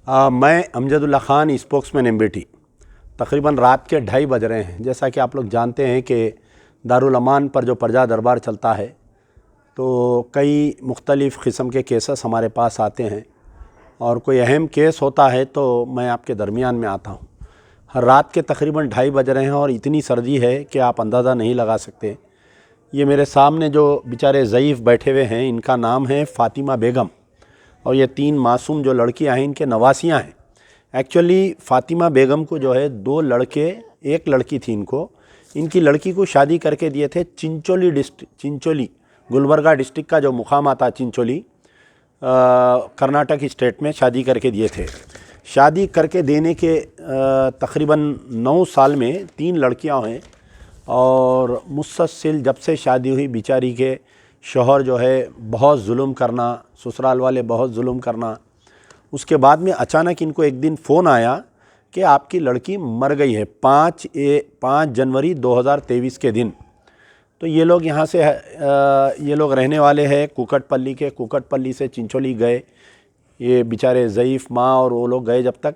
मैं Amjadullah Khan spokesman MBT. तकरीबन रात के 2:30 बज रहे हैं। जैसा कि आप लोग जानते हैं कि दारुल अमान पर जो प्रजा दरबार चलता है तो कई मुख्तलिफ़ किस्म के केसेस हमारे पास आते हैं और कोई अहम केस होता है तो मैं आपके दरमियान में आता हूँ। हर रात के तकरीबन 2:30 बज रहे हैं और इतनी सर्दी है कि आप अंदाज़ा नहीं लगा सकते। ये मेरे सामने जो बेचारे ज़ईफ़ बैठे हुए हैं इनका नाम है फ़ातिमा बेगम और ये 3 मासूम जो लड़कियां हैं इनके नवासियां हैं। एक्चुअली फ़ातिमा बेगम को जो है 2 लड़के, 1 लड़की थी इनकी लड़की को शादी करके दिए थे चिंचोली गुलबर्गा डिस्ट्रिक्ट का जो मुकाम आता चिंचोली कर्नाटक स्टेट में शादी करके दिए थे। शादी करके देने के तकरीबन 9 साल में 3 लड़कियां हैं और मुसलसल जब से शादी हुई बेचारी के शौहर जो है बहुत जुल्म करना, ससुराल वाले बहुत जुल्म करना। उसके बाद में अचानक इनको एक दिन फ़ोन आया कि आपकी लड़की मर गई है 5 जनवरी 2023 के दिन। तो ये लोग यहाँ से ये लोग रहने वाले हैं कुकटपल्ली के। कुकटपल्ली से चिंचोली गए ये बेचारे ज़ईफ़ माँ और वो लोग गए। जब तक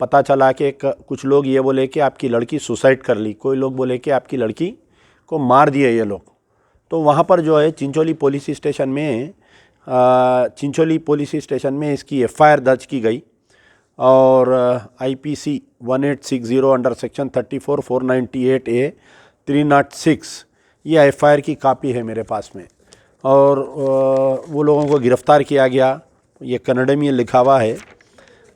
पता चला कि कुछ लोग ये बोले कि आपकी लड़की सुसाइड कर ली, कोई लोग बोले कि आपकी लड़की को मार दिए ये लोग। तो वहाँ पर जो है चिंचोली पुलिस स्टेशन में इसकी एफआईआर दर्ज की गई और IPC 1860 अंडर सेक्शन 34 498 A 306 ये एफआईआर की कापी है मेरे पास में। और वो लोगों को गिरफ़्तार किया गया, ये कन्नड़ में लिखा हुआ है।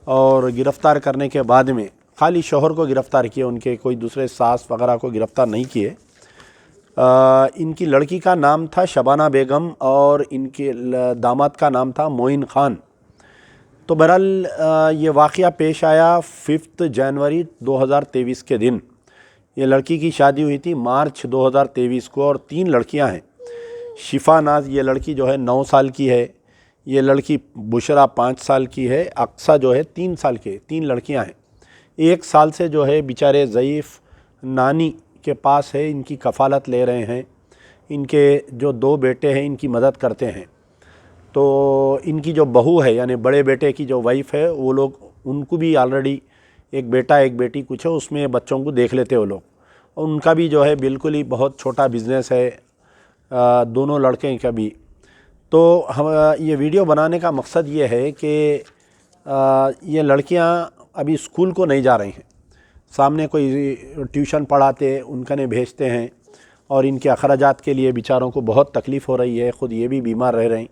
और गिरफ़्तार करने के बाद में खाली शौहर को गिरफ़्तार किए, उनके कोई दूसरे सास वगैरह को गिरफ़्तार नहीं किए। इनकी लड़की का नाम था शबाना बेगम और इनके दामाद का नाम था मोइन ख़ान। तो बहरहाल ये वाक़या पेश आया 5 जनवरी 2023 के दिन। ये लड़की की शादी हुई थी मार्च 2023 को और 3 लड़कियां हैं। शिफा नाज ये लड़की जो है 9 साल की है, ये लड़की बुशरा 5 साल की है, अक्सा जो है 3 साल के। 3 लड़कियां हैं। 1 साल से जो है बेचारे ज़ईफ़ नानी के पास है, इनकी कफ़ालत ले रहे हैं। इनके जो 2 बेटे हैं इनकी मदद करते हैं। तो इनकी जो बहू है यानी बड़े बेटे की जो वाइफ़ है वो लोग, उनको भी ऑलरेडी एक बेटा एक बेटी कुछ है, उसमें बच्चों को देख लेते वो लोग। और उनका भी जो है बिल्कुल ही बहुत छोटा बिज़नेस है दोनों लड़के का भी। तो हम ये वीडियो बनाने का मकसद ये है कि ये लड़कियां अभी स्कूल को नहीं जा रही हैं, सामने कोई ट्यूशन पढ़ाते उनका ने भेजते हैं और इनके अखराजात के लिए बेचारों को बहुत तकलीफ़ हो रही है। ख़ुद ये भी बीमार रह रहे हैं,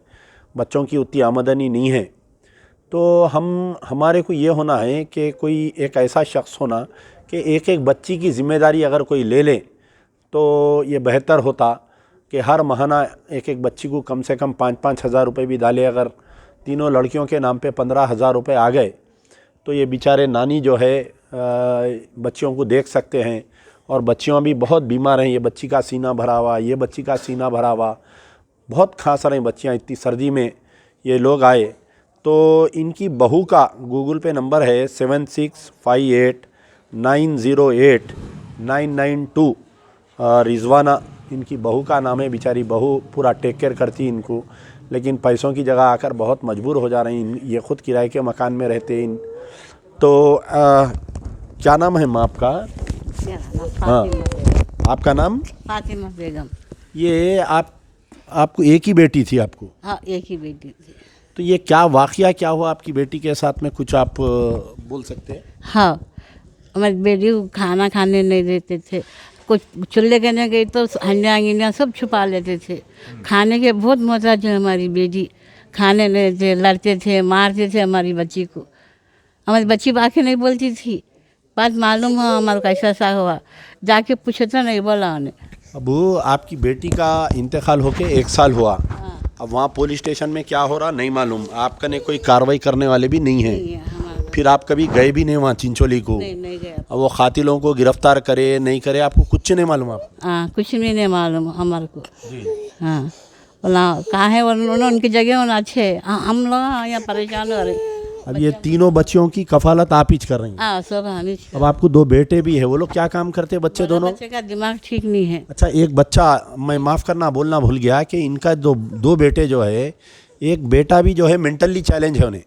बच्चों की उतनी आमदनी नहीं है। तो हमारे को ये होना है कि कोई एक ऐसा शख्स होना कि एक एक बच्ची की ज़िम्मेदारी अगर कोई ले ले तो ये बेहतर होता कि हर महीना एक एक बच्ची को कम से कम 5-5 हज़ार रुपये भी डाले। अगर तीनों लड़कियों के नाम पे 15,000 रुपये आ गए तो ये बेचारे नानी जो है बच्चियों को देख सकते हैं। और बच्चियाँ भी बहुत बीमार हैं, ये बच्ची का सीना भरा हुआ, ये बच्ची का सीना भरा हुआ, बहुत खास रही बच्चियाँ। इतनी सर्दी में ये लोग आए। तो इनकी बहू का गूगल पे नंबर है 7658908992। रिजवाना इनकी बहू का नाम है। बेचारी बहू पूरा टेक केयर करती इनको, लेकिन पैसों की जगह आकर बहुत मजबूर हो जा रही हैं। ये ख़ुद किराए के मकान में रहते हैं। तो क्या नाम है माँ आपका? हाँ, आपका नाम? फातिमा बेगम। ये आपको एक ही बेटी थी आपको? हाँ, एक ही बेटी थी। तो ये क्या वाक़या क्या हुआ आपकी बेटी के साथ में, कुछ आप बोल सकते हैं? हाँ, हमारी बेटी को खाना खाने नहीं देते थे। कुछ चूल्हे करने गई तो हंडिया गिंडिया सब छुपा लेते थे। खाने के बहुत मोहताज है हमारी बेटी, खाने नहीं देते, लड़ते थे, मारते थे हमारी बच्ची को। हमारी बच्ची बाकी नहीं बोलती थी। बात मालूम हो हमारे को ऐसा हुआ, जाके पूछे तो नहीं बोला उन्हें। अब आपकी बेटी का इंतकाल होके 1 साल हुआ। अब वहाँ पुलिस स्टेशन में क्या हो रहा नहीं मालूम, आपका ने कोई कार्रवाई करने वाले भी नहीं है। फिर आप कभी गए भी नहीं वहाँ चिंचोली को? नहीं गए। अब वो कातिलों को गिरफ्तार करे नहीं करे आपको कुछ नहीं मालूम? आप? हाँ, कुछ भी नहीं मालूम हमारे को। हाँ, बोला कहाँ है उन्होंने, उनकी जगह होना अच्छे। हम लोग यहाँ परेशान हो रहे। अब ये तीनों बच्चियों की कफालत आप ही कर रही हैं? हाँ, सब हम ही। अब आपको 2 बेटे भी है, वो लोग क्या काम करते हैं बच्चे दोनों? बच्चे का दिमाग ठीक नहीं है। अच्छा, एक बच्चा, मैं माफ़ करना बोलना भूल गया कि इनका दो बेटे जो है, एक बेटा भी जो है मेंटली चैलेंज है उन्हें।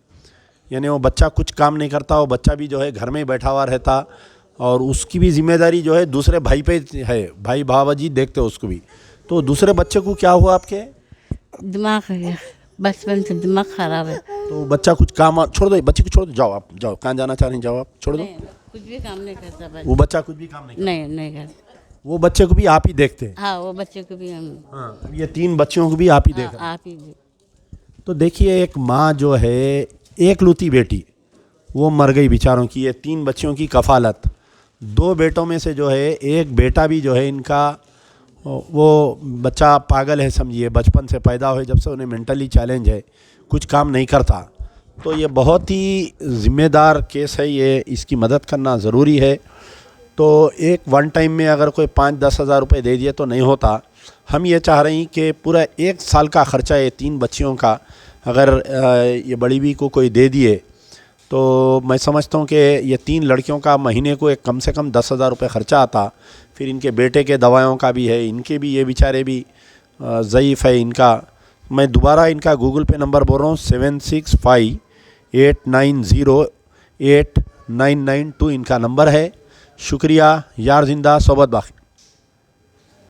यानी वो बच्चा कुछ काम नहीं करता, वो बच्चा भी जो है घर में ही बैठा हुआ रहता और उसकी भी जिम्मेदारी जो है दूसरे भाई पे है, भाई भावाजी देखते हो उसको भी। तो दूसरे बच्चे को क्या हुआ आपके? दिमाग है, बचपन से दिमाग खराब है। तो बच्चा कुछ काम छोड़ दो, बच्चे को छोड़ दो, जाओ आप, जाओ कहाँ जाना चाह रही, जाओ आप, छोड़ दो। कुछ भी काम नहीं करता बस। वो बच्चा कुछ भी काम नहीं नहीं नहीं करता। करता, वो बच्चे को भी आप ही देखते हैं? हाँ, वो बच्चे को भी हम हाँ, ये 3 बच्चियों को भी आप ही देख रहे हैं। आप ही जी। तो देखिए, एक माँ जो है, एकलौती बेटी, वो मर गई बेचारों की, ये 3 बच्चियों की कफालत। 2 बेटों में से जो है एक बेटा भी जो है इनका, वो बच्चा पागल है समझिए, बचपन से पैदा हुए जब से उन्हें मेंटली चैलेंज है, कुछ काम नहीं करता। तो ये बहुत ही ज़िम्मेदार केस है, ये इसकी मदद करना ज़रूरी है। तो एक वन टाइम में अगर कोई 5-10 हज़ार रुपये दे दिए तो नहीं होता। हम ये चाह रहे हैं कि पूरा 1 साल का ख़र्चा ये 3 बच्चियों का अगर ये बड़ी भी को कोई दे दिए तो मैं समझता हूँ कि ये 3 लड़कियों का महीने को एक कम से कम 10,000 रुपये ख़र्चा आता। फिर इनके बेटे के दवाइयों का भी है, इनके भी, ये बेचारे भी ज़ईफ़ है इनका। मैं दोबारा इनका गूगल पे नंबर बोल रहा हूँ, 7658908992 इनका नंबर है। शुक्रिया, यार जिंदा सोबत बाकी।